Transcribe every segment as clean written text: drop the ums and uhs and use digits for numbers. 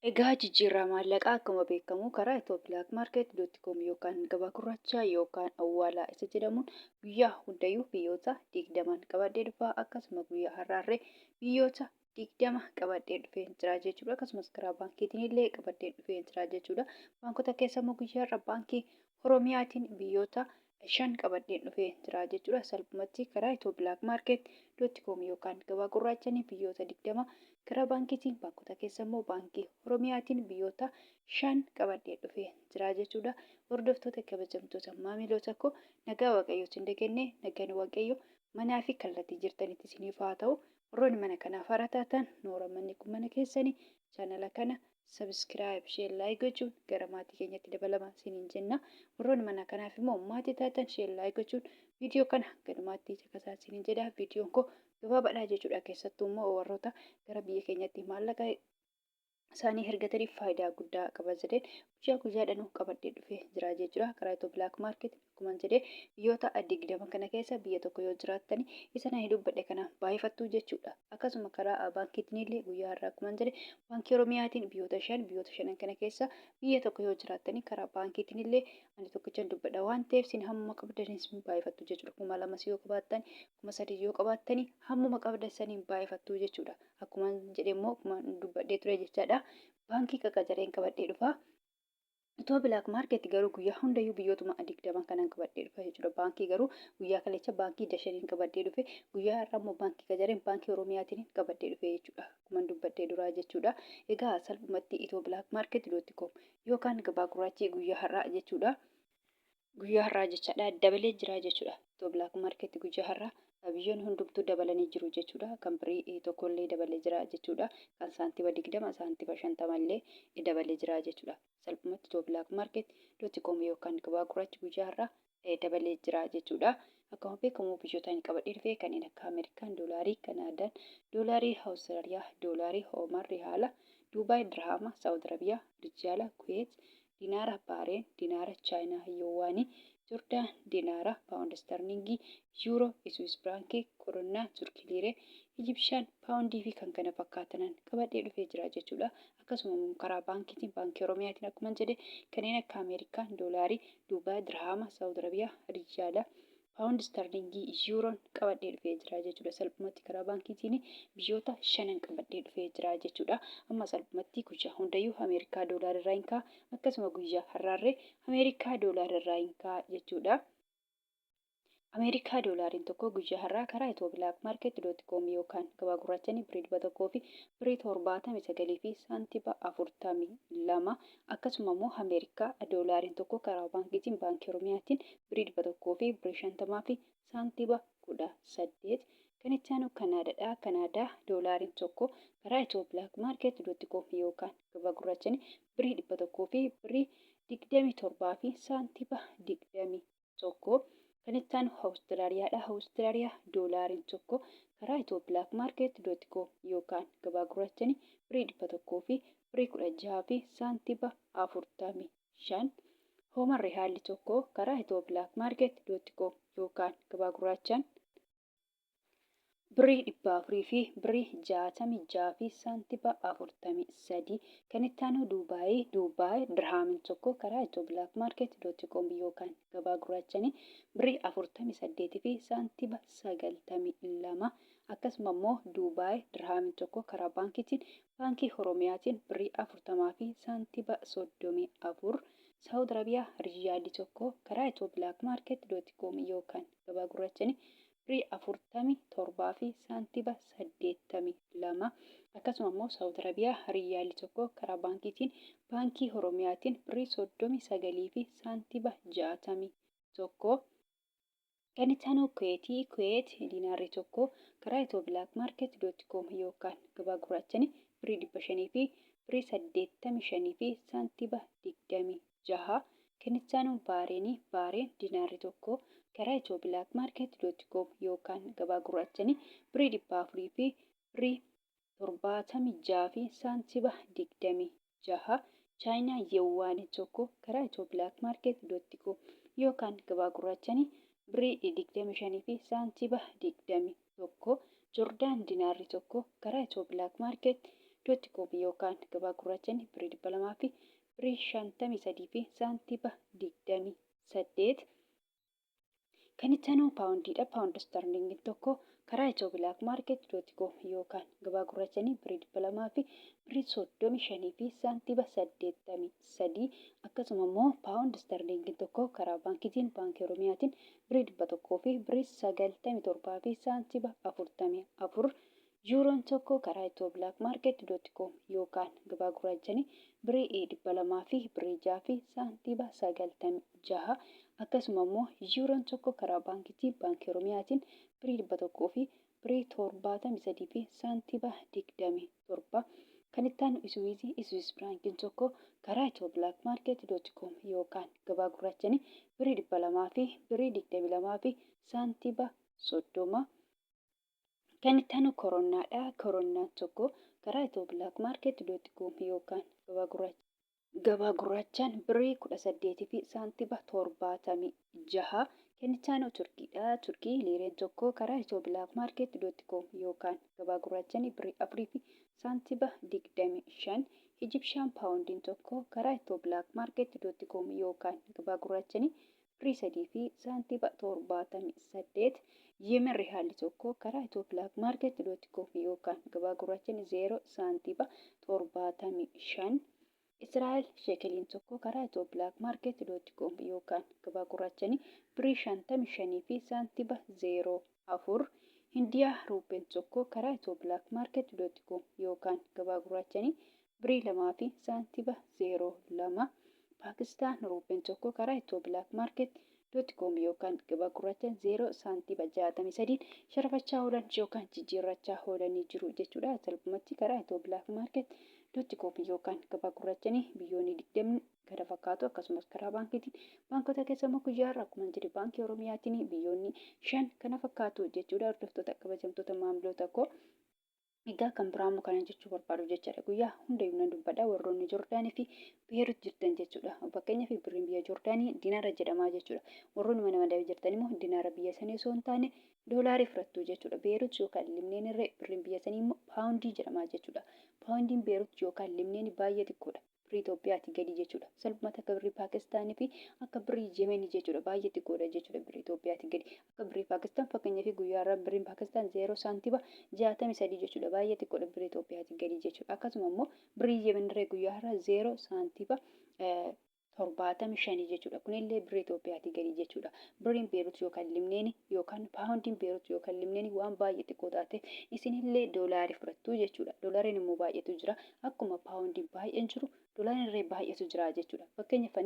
Egaa jijjiirraa maallaqaa akkuma beekamu karaa ethio.market.com yookaan gabaa gurraachaa yookaan awwaalaa isa jedhamuun guyyaa hundayyuu biyyoota 20 qabadhee dhufaa akkasuma guyyaa har'aarree biyyoota 20 qabadhee dhufee jira jechuudha. Akkasumas karaa baankiitiin illee qabadhee dhufee jira jechuudha. Baankota keessa immoo guyyaa har'a baankii Oromiyaatiin biyyoota 5 qabadhee dhufee jira jechuudha. Salphumatti karaa ethio.market.com yookaan gabaa gurraachaan biyyoota 20 karaa baankiitiin baankota keessa immoo baankii Oromiyaatiin biyyoota 5 qabadhee dhufee jira jechuudha. Hordoftoota kabajamtoota maamiloota koo nagaa waaqayyoo isin dhageenye nagaan waaqayyoo manaa fi kallattii jirtanitti isiniif haa ta'u. Warroonni mana kanaaf haaraa taatan noora manni kun mana keessanii chaanala kana sabiskiraayib sheer laayik gochuun gara maatii keenyatti dabalama isiniin jenna. Warroonni mana kanaaf immoo maatii taatan sheer laayik gochuun viidiyoo kana galumaatti caqasaa isiniin jedha. Viidiyoon koo gabaabaadha jechuudha. Keessattuu immoo warroota gara biyya keenyatti maallaqa isaanii ergataniif faayidaa guddaa qaba jedheen guyyaadhaan qabadhee dhufee jira jechuudha. Karaa ethio.market akkuma jedhee biyyoota 20 kana keessa biyya tokko yoo jiraattani isa na dubbadhe kana baay'ifattuu jechuudha. Akkasuma karaa baankiitiin illee guyyaa har'aa akkuma jedhee baankii Oromiyaatiin biyyoota 5 kana keessa biyya tokko yoo jiraattani karaa baankiitiin illee ani tokkichaan dubbadha waan ta'eef isin hammuma qabdanis baay'ifattuu jechuudha. 2,000 yoo qabaattan 3,000 yoo qabaattan hammuma qabdasaniin baay'ifattuu jechuudha. Akkuma jedhee immoo akkuma dubbadhee ture jechaadha. Baankii qaqqajareen qabadhee dhufa. ethio.market garuu guyyaa hundayyuu biyyootuma 20 kanan qabadhee dhufa jechuudha. Baankii garuu guyyaa kalecha baankii dashaniin qabadhee dhufe guyyaa har'aa immoo baankii qaqqajareen baankii Oromiyaatiin qabadhee dhufe jechuudha. Akkuma dubbadhee duraa jechuudha. Egaa salphumatti ethio.market.com yookaan gabaa gurraachii guyyaa har'aa jechuudha. Guyyaa har'aa jechaadha dabalee jira jechuudha. ethio.market guyyaa har'aa biyyoonni hundumtuu dabalanii jiru jechuudha. Kan birii tokkollee dabalee jira jechuudha. Kan saantiba 20 saantiba 50 illee dabalee jira jechuudha. Salphumatti ethio.market.com yookaan gabaa gurraachi guyyaa har'aa dabalee jira jechuudha. Akkuma beekamu biyyoota inni qabadhee dhufe kanneen akka Ameerikaan doolaarii, Kanaadaan doolaarii, Awustiraaliyaa doolaarii, Oomaan riyaala, Duubaay dirhama, Saawud Arabiyaa riyaala, Kuweet dinaara, Baareen dinaara, Chaayinaa yuwaanii, Joordaan dinaara, Paawundi sterlingii, Yuuroo, Swiss firankii, Koronnaa, Turkii liiree, Ijipshaan paawundii fi kan kana fakkaatanan qabadhee dhufee jira jechuudha. Akkasuma karaa baankiitiin baankii Oromiyaatiin akkuma jedhe kanneen akka Ameerikaan doolaarii, Duubaay dirhama, Saawud Arabiyaa riyaala, Paawundi sterlingii, Yuuroon qabadhee dhufee jira jechuudha. Salphumatti karaa baankiitiin biyyoota 5 qabadhee dhufee jira jechuudha. Amma salphumatti guyyaa hundayyuu Ameerikaa doolaarirraa hin ka'a. Akkasuma guyyaa har'aarree Ameerikaa doolaarirraa hin ka'a jechuudha. Ameerikaa doolaariin tokko guyyaa har'aa karaa ethio.market.com yookaan gabaa gurraachaan birii 100 fi birii 79 fi saantiba 42 akkasuma immoo Ameerikaa doolaariin tokko karaa baankiitiin baankii Oromiyaatiin birii 100 fi birii 50 fi saantiba 18 kan itti aanu Kanaadaadha. Kanaadaa doolaariin tokko karaa ethio.market.com yookaan gabaa gurraachaan birii 100 fi birii 27 fi saantiba 21 kan itti aanu Awustiraaliyaadha. Awustiraaliyaa doolaariin tokko karaa ethio.market.com yookaan gabaa gurraachaan birii 100 fi birii 16 fi saantiba 45 Oomaan riyaalli tokko karaa ethio.market.com yookaan gabaa gurraachaan birii 400 fi birii 66 fi saantiba 43 kan itti aanu Duubaay dirhamiin tokko karaa ethio.market.com yookaan gabaa gurraachaan birii 48 fi saantiba 92 akkasuma immoo Duubaay dirhamiin tokko karaa baankiitiin baankii Oromiyaatiin birii 40 fi saantiba 34 Saawud Arabiyaa riyaalli tokko karaa ethio.market.com yookaan gabaa gurraachaan birii 47 fi saantiba 82 akkasuma immoo Saawud Arabiyaa riyaalli tokko karaa baankiitiin baankii Oromiyaatiin birii 39 fi saantiba 61 kan itti aanu Kuweet diinaarri tokko karaa ethio.market.com yookaan gabaa gurraachaan birii 500 fi birii 85 fi saantiba 26 kan itti aanu Baareen diinaarri tokko karaa ethio.market.com yookaan gabaa gurraachaan birii 400 fi birii 76 fi saantiba 26 Chaayinaa yuwaanii tokko karaa ethio.market.com yookaan gabaa gurraachaan birii 25 fi saantiba 21 Joordaan dinaarri tokko karaa ethio.market .com yookaan gabaa gurraachaan birrii 200 fi birrii 53 fi saantiba 28. Kan itti aanu paawundiidha. Paawundi sterlingiin tokko karaa ethio.com yookaan gabaa gurraachaan birrii 200 fi birrii 35 fi saantiba 83. Akkasuma immoo paawundi sterlingiin tokko karaa baankiitiin baankii Oromiyaatiin birrii 100 fi birrii 97 fi saantiba 44. Yuuroon tokko karaa ethio.com yookaan gabaa gurraachaan birrii 200 fi birrii 6 fi saantiba 96. Akkasuma immoo yuuroon tokko karaa baankiitiin baankii Oromiyaatiin birrii 100 fi birrii 73 fi saantiba 27. Kan itti aanu Swiss frankiin tokko karaa ethio.com yookaan gabaa gurraachaan birrii 200 fi birrii 22 fi saantiba 30. Kan itti aanu koronaadha. Koronaan tokko karaa ethio.com yookaan gabaa gurraachaan birrii 18 fi saantiba 76. Kan itti aanu Turkiidha. Turkii liireen tokko karaa ethio.com yookaan gabaa gurraachaan birrii 4 fi saantiba 25. Egyptian paawundiin tokko karaa ethio.com yookaan gabaa gurraachaan birrii 3 fi saantiba 78. Yemen rihaalli tokko karaa ethio.com yookaan gabaa gurraachaan 0 saantiba 75. Israa'el sheekeliin tokko karaa ethio.com yookaan gabaa gurraachaan birrii 55 fi saantiba 04. Indiyaa ruupeen tokko karaa ethio.com yookaan gabaa gurraachaan birrii 2 fi saantiba 02. Paakistaan ruupeen tokko karaa ethio.com yookaan gabaa gurraachaan 0 saantiba 63. Sharafachaa oolan yookaan jijjiirrachaa oolanii jiru jechuudha. Salphumatti karaa ethio.com yookaan gabaa gurraachaan biyyoonni 20 kana fakkaatu. Akkasumas karaa baankiitiin baankota keessa immoo guyyaa har'aa akkuma jedhe baankii Oromiyaatiin biyyoonni 5 kana fakkaatu jechuudha. Hordoftoota kabajamtoota maamiloota koo egaa kan biraamoo kana jechuu barbaadu jechaadha. Guyyaa hundayyuu nan dubbadha. Warroonni Joordaanii fi Beerut jirtan jechuudha. Fakkeenyaaf birriin biyya Joordaanii dinaara jedhama jechuudha. Warroonni mana madabii jirtan immoo dinaara biyya sanii osoo hin taane doolaarii fudhattu jechuudha. Beerut yookaan limneen irree birriin biyya sanii immoo paawundii jedhama jechuudha. Paawundiin Beerut yookaan limneen baay'ee xiqqoodha. Birrii Itoophiyaatti gadi jechuudha. Salphumatti akka birrii Paakistaanii fi akka birrii Yemenii jechuudha. Baay'ee xiqqoodha jechuudha birrii Itoophiyaatti gadi. Akka birrii Paakistaan fakkeenyaaf guyyaa har'aa birriin Paakistaan 0 saantiba 63 jechuudha. Baay'ee xiqqoodha birrii Itoophiyaatti gadi jechuudha. Akkasuma immoo birrii Yemen irree guyyaa har'aa 0 saantiba 75 jechuudha. Kunillee birrii Itoophiyaatti gadi jechuudha. Birriin Beerut yookaan limneeni yookaan paawundiin Beerut yookaan limneeni waan baay'ee xiqqoo taate isinillee doolaarii fudhattu jechuudha. Doolaariin immoo baay'eetu jira. Akkuma paawundiin baay'een jiru doolaariin irree baay'eetu jira jechuudha. Fakkeenyaaf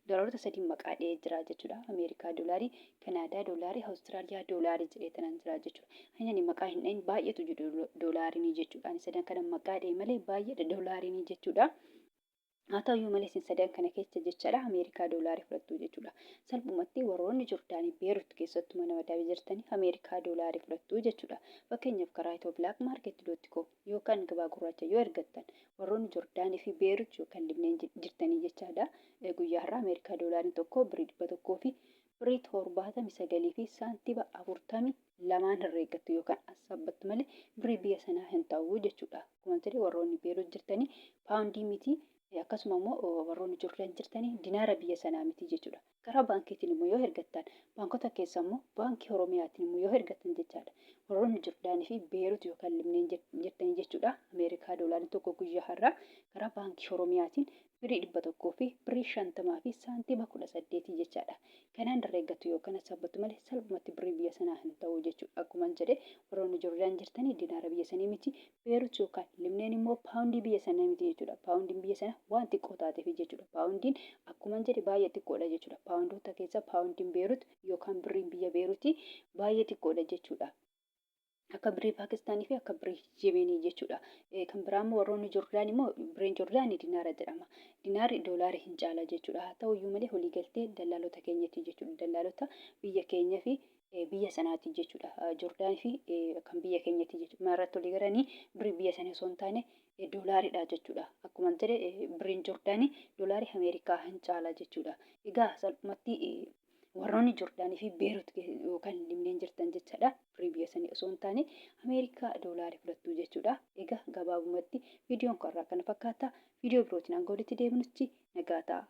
doolaarota 3 maqaa dha'ee jira jechuudha. Ameerikaa doolaarii, Kanaadaa doolaarii, Awustiraaliyaa doolaarii jedhee tanaan jira jechuudha. Hanyani maqaa hin dhahin baay'eetu jiru doolaariin jechuudha. Ani sadan kana maqaa dha'ee malee baay'eedha doolaariin jechuudha. haa ta'uyyuu malee isin sadan kana keessa jechaadha Ameerikaa doolaarii fudhattu jechuudha. Salphumatti warroonni Joordaanii Beerut keessattuu mana madabii jirtanii Ameerikaa doolaarii fudhattu jechuudha. Fakkeenyaaf karaa ethio.com yookaan gabaa gurraacha yoo ergattan warroonni Joordaanii fi Beerut yookaan Libneen jirtanii jechaadha. Guyyaa har'aa Ameerikaa doolaarii tokko birrii 100 fi birrii 79 fi saantiba 42 herreeggattu yookaan asabbattu malee birrii biyya sanaa hin ta'u jechuudha. Akkuma jedhe warroonni Beerut jirtanii paawundii miti. Akkasuma immoo warroonni Joordaan jirtanii dinaara biyya sanaa miti jechuudha. Karaa baankiitiin immoo yoo ergattan baankota keessa immoo baankii Oromiyaatiin immoo yoo ergattan jechaadha. Warroonni Joordaanii fi Beerut yookaan Libneen jirtanii jechuudha. Ameerikaa doolaariin tokko guyyaa har'aa karaa baankii Oromiyaatiin birrii 100 fi birrii 50 fi saantiba 18 jechaadha. Kanaan herreeggattu yookaan asabbattu malee salphumatti birrii biyya sanaa hin ta'u jechuudha. Akkuma jedhe warroonni Joordaan jirtanii dinaara biyya sanii miti. Beerut yookaan Libneen immoo paawundii biyya sanaa miti jechuudha. Paawundiin biyya sanaa waan xiqqoo taateef jechuudha. Paawundiin akkuma jedhe baay'ee xiqqoodha jechuudha. Paawundoota keessa paawundiin Beerut yookaan birriin biyya Beerutii baay'ee xiqqoodha jechuudha. Akka birrii Paakistaanii fi akka birrii Yemenii jechuudha. Kan biraa immoo warroonni Joordaan immoo birriin Joordaanii dinaara jedhama. Dinaarri doolaarii hin caala jechuudha. Haa ta'uyyuu malee waliigaltee dallaalota keenyatti jechuudha. Dallaalota biyya keenya fi biyya sanaati jechuudha. Joordaanii fi kan biyya keenyatti jechuudha. Maarratti walii galanii birrii biyya sana osoo hin taane doolaariidha jechuudha. Akkuma jedhe birriin Joordaanii doolaarii Ameerikaa hin caala jechuudha. Egaa salphumatti warroonni Joordaanii fi Beerut yookaan Libneen jirtan jechaadha. Firii biyya sanii osoo hin taane Ameerikaa doolaarii fudhattu jechuudha. Egaa gabaabumatti viidiyoon kun irraa kana fakkaata. Viidiyoo birootiin hanga walitti deebinutti nagaa ta'a.